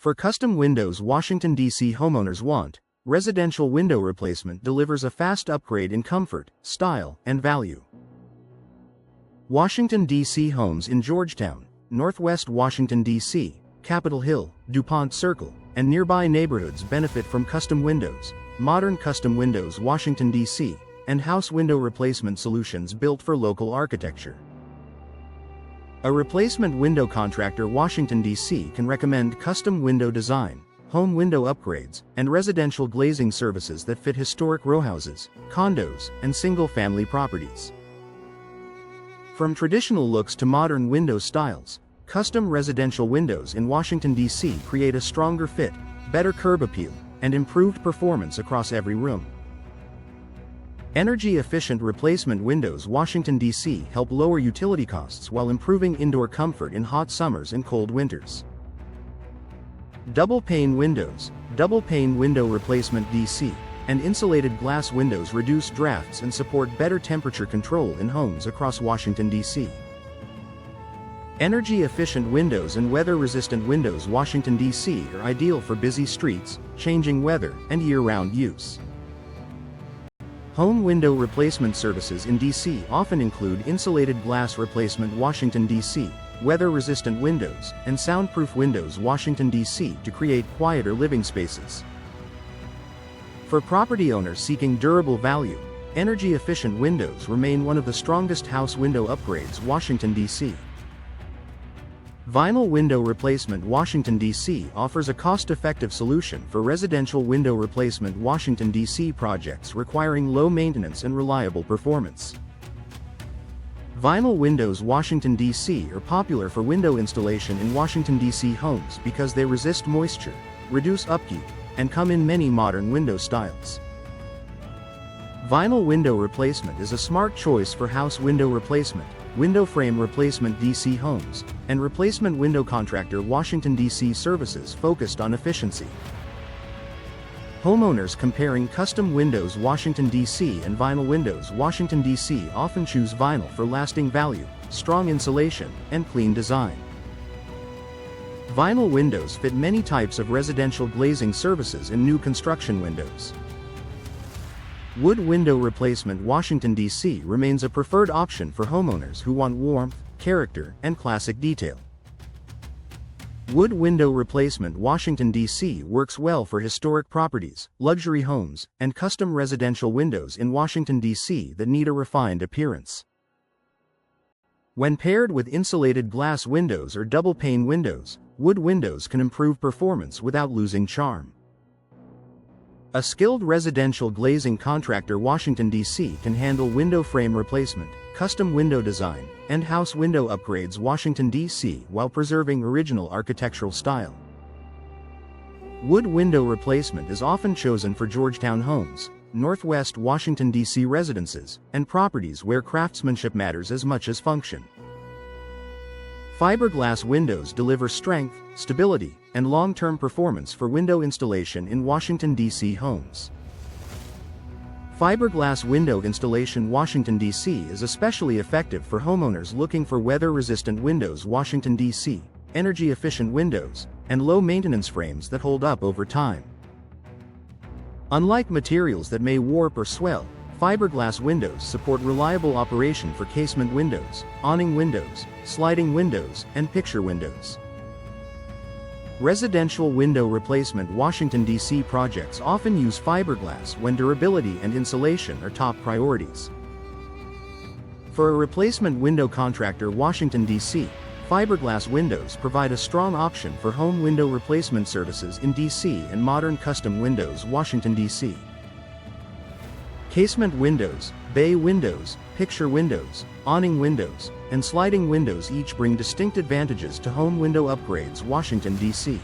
For custom windows Washington, D.C. homeowners want, residential window replacement delivers a fast upgrade in comfort, style, and value. Washington, D.C. homes in Georgetown, Northwest Washington, D.C., Capitol Hill, DuPont Circle, and nearby neighborhoods benefit from custom windows, modern custom windows Washington, D.C., and house window replacement solutions built for local architecture. A replacement window contractor Washington, D.C. can recommend custom window design, home window upgrades, and residential glazing services that fit historic rowhouses, condos, and single-family properties. From traditional looks to modern window styles, custom residential windows in Washington, D.C. create a stronger fit, better curb appeal, and improved performance across every room. Energy-efficient replacement windows Washington, D.C. help lower utility costs while improving indoor comfort in hot summers and cold winters. Double-pane windows, double-pane window replacement D.C., and insulated glass windows reduce drafts and support better temperature control in homes across Washington, D.C. Energy-efficient windows and weather-resistant windows Washington, D.C. are ideal for busy streets, changing weather, and year-round use. Home window replacement services in D.C. often include insulated glass replacement Washington, D.C., weather-resistant windows, and soundproof windows Washington, D.C. to create quieter living spaces. For property owners seeking durable value, energy-efficient windows remain one of the strongest house window upgrades Washington, D.C. Vinyl window replacement Washington, D.C. offers a cost-effective solution for residential window replacement Washington, D.C. projects requiring low maintenance and reliable performance. Vinyl windows Washington, D.C. are popular for window installation in Washington, D.C. homes because they resist moisture, reduce upkeep, and come in many modern window styles. Vinyl window replacement is a smart choice for house window replacement, window frame replacement D.C. homes, and replacement window contractor Washington, D.C. services focused on efficiency. Homeowners comparing custom windows Washington, D.C. and vinyl windows Washington, D.C. often choose vinyl for lasting value, strong insulation, and clean design. Vinyl windows fit many types of residential glazing services in new construction windows. Wood window replacement Washington, D.C. remains a preferred option for homeowners who want warmth, character, and classic detail. Wood window replacement Washington, D.C. works well for historic properties, luxury homes, and custom residential windows in Washington, D.C. that need a refined appearance. When paired with insulated glass windows or double-pane windows, wood windows can improve performance without losing charm. A skilled residential glazing contractor Washington, D.C. can handle window frame replacement, custom window design, and house window upgrades Washington, D.C. while preserving original architectural style. Wood window replacement is often chosen for Georgetown homes, Northwest Washington, D.C. residences, and properties where craftsmanship matters as much as function. Fiberglass windows deliver strength, stability, and long-term performance for window installation in Washington, D.C. homes. Fiberglass window installation Washington, D.C. is especially effective for homeowners looking for weather-resistant windows Washington, D.C., energy-efficient windows, and low-maintenance frames that hold up over time. Unlike materials that may warp or swell, fiberglass windows support reliable operation for casement windows, awning windows, sliding windows, and picture windows. Residential window replacement Washington, D.C. projects often use fiberglass when durability and insulation are top priorities. For a replacement window contractor Washington, D.C., fiberglass windows provide a strong option for home window replacement services in D.C. and modern custom windows Washington, D.C. Casement windows, bay windows, picture windows, awning windows, and sliding windows each bring distinct advantages to home window upgrades Washington, D.C.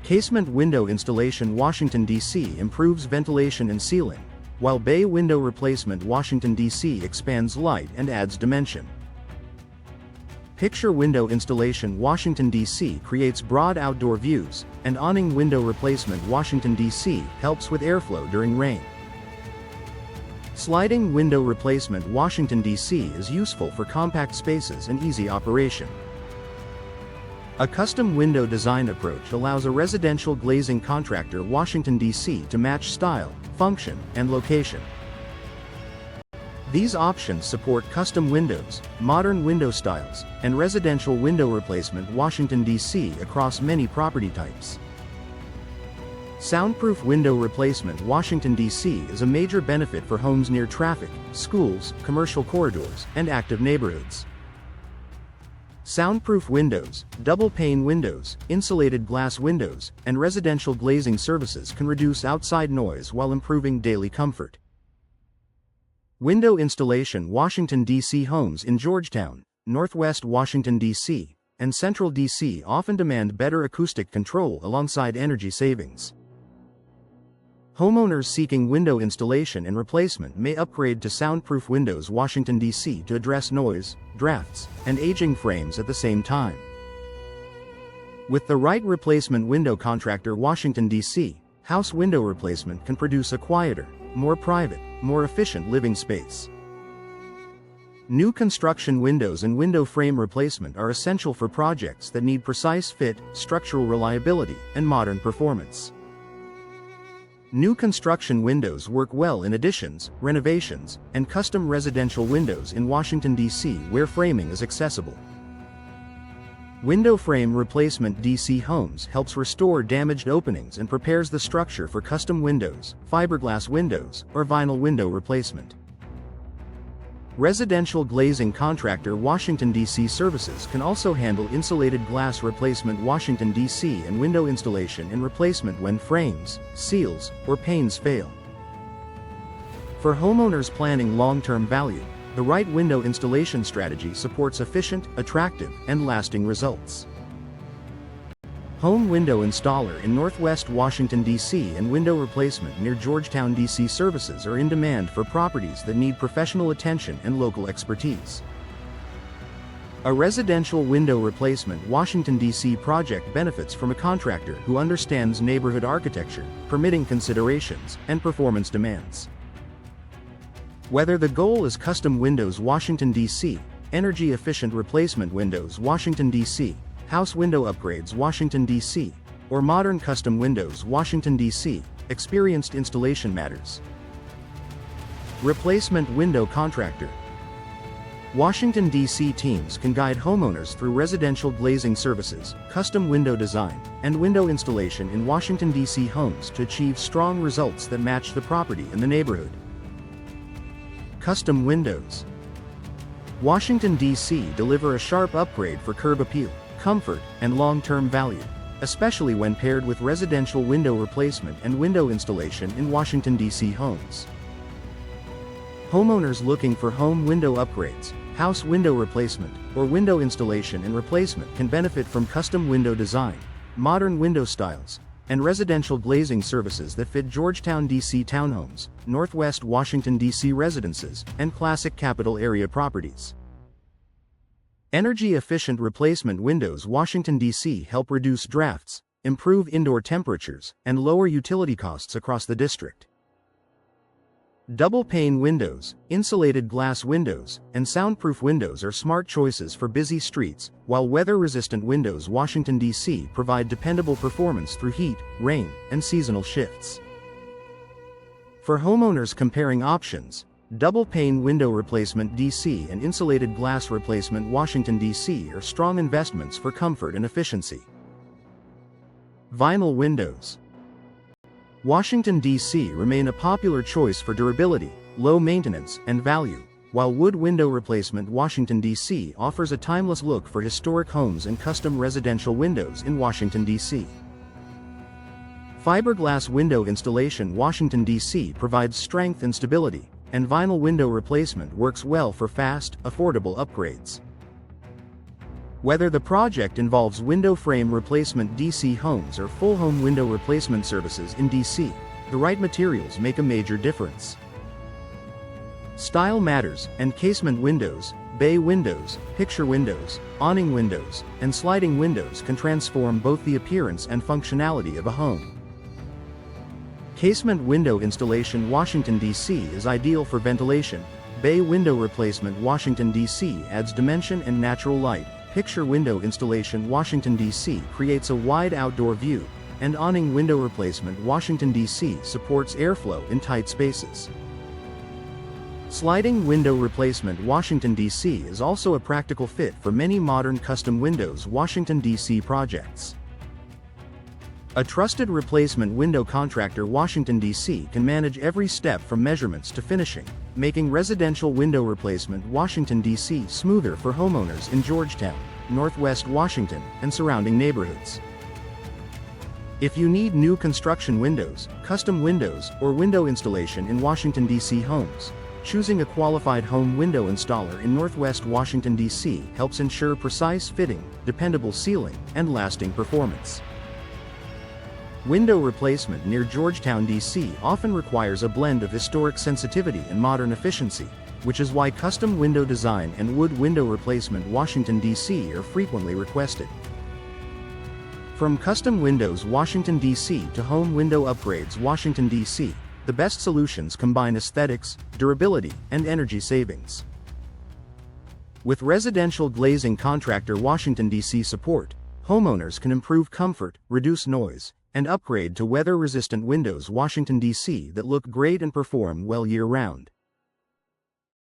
Casement window installation Washington, D.C. improves ventilation and sealing, while bay window replacement Washington, D.C. expands light and adds dimension. Picture window installation Washington, D.C. creates broad outdoor views, and awning window replacement Washington, D.C. helps with airflow during rain. Sliding window replacement Washington, D.C. is useful for compact spaces and easy operation. A custom window design approach allows a residential glazing contractor Washington, D.C. to match style, function, and location. These options support custom windows, modern window styles, and residential window replacement Washington, D.C. across many property types. Soundproof window replacement Washington, D.C. is a major benefit for homes near traffic, schools, commercial corridors, and active neighborhoods. Soundproof windows, double-pane windows, insulated glass windows, and residential glazing services can reduce outside noise while improving daily comfort. Window installation Washington, D.C. Homes in Georgetown, Northwest Washington, D.C., and Central D.C. often demand better acoustic control alongside energy savings. Homeowners seeking window installation and replacement may upgrade to soundproof windows Washington, D.C. to address noise, drafts, and aging frames at the same time. With the right replacement window contractor Washington, D.C., house window replacement can produce a quieter, more private, more efficient living space. New construction windows and window frame replacement are essential for projects that need precise fit, structural reliability, and modern performance. New construction windows work well in additions, renovations, and custom residential windows in Washington, D.C. where framing is accessible. Window frame replacement D.C. Homes helps restore damaged openings and prepares the structure for custom windows, fiberglass windows, or vinyl window replacement. Residential glazing contractor Washington, D.C. services can also handle insulated glass replacement Washington, D.C. and window installation and replacement when frames, seals, or panes fail. For homeowners planning long-term value, the right window installation strategy supports efficient, attractive, and lasting results. Home window installer in Northwest Washington, D.C. and window replacement near Georgetown, D.C. services are in demand for properties that need professional attention and local expertise. A residential window replacement Washington, D.C. project benefits from a contractor who understands neighborhood architecture, permitting considerations, and performance demands. Whether the goal is custom windows Washington, D.C., energy-efficient replacement windows Washington, D.C., house window upgrades Washington, D.C., or modern custom windows Washington, D.C., experienced installation matters. Replacement window contractor. Washington, D.C. teams can guide homeowners through residential glazing services, custom window design, and window installation in Washington, D.C. homes to achieve strong results that match the property and the neighborhood. Custom windows. Washington, D.C. deliver a sharp upgrade for curb appeal, comfort, and long-term value, especially when paired with residential window replacement and window installation in Washington, D.C. homes. Homeowners looking for home window upgrades, house window replacement, or window installation and replacement can benefit from custom window design, modern window styles, and residential glazing services that fit Georgetown, D.C. townhomes, Northwest Washington, D.C. residences, and classic capital area properties. Energy-efficient replacement windows Washington, D.C. help reduce drafts, improve indoor temperatures, and lower utility costs across the district. Double-pane windows, insulated glass windows, and soundproof windows are smart choices for busy streets, while weather-resistant windows Washington, D.C. provide dependable performance through heat, rain, and seasonal shifts. For homeowners comparing options, double-pane window replacement D.C. and insulated glass replacement Washington, D.C. are strong investments for comfort and efficiency. Vinyl windows. Washington, D.C. remain a popular choice for durability, low maintenance, and value, while wood window replacement Washington, D.C. offers a timeless look for historic homes and custom residential windows in Washington, D.C. Fiberglass window installation Washington, D.C. provides strength and stability, and vinyl window replacement works well for fast, affordable upgrades. Whether the project involves window frame replacement D.C. homes or full home window replacement services in D.C., the right materials make a major difference. Style matters, and casement windows, bay windows, picture windows, awning windows, and sliding windows can transform both the appearance and functionality of a home. Casement window installation Washington, D.C. is ideal for ventilation. Bay window replacement Washington, D.C. adds dimension and natural light, Picture Window Installation Washington, D.C. creates a wide outdoor view, and Awning Window Replacement Washington, D.C. supports airflow in tight spaces. Sliding Window Replacement Washington, D.C. is also a practical fit for many modern custom windows Washington, D.C. projects. A trusted replacement window contractor Washington, D.C. can manage every step from measurements to finishing, making residential window replacement Washington, D.C. smoother for homeowners in Georgetown, Northwest Washington, and surrounding neighborhoods. If you need new construction windows, custom windows, or window installation in Washington, D.C. homes, choosing a qualified home window installer in Northwest Washington, D.C. helps ensure precise fitting, dependable sealing, and lasting performance. Window replacement near Georgetown, D.C. often requires a blend of historic sensitivity and modern efficiency, which is why custom window design and wood window replacement Washington, D.C. are frequently requested. From custom windows Washington, D.C. to home window upgrades Washington, D.C., the best solutions combine aesthetics, durability, and energy savings. With residential glazing contractor Washington, D.C. support, homeowners can improve comfort, reduce noise, and upgrade to weather-resistant windows Washington, D.C. that look great and perform well year-round.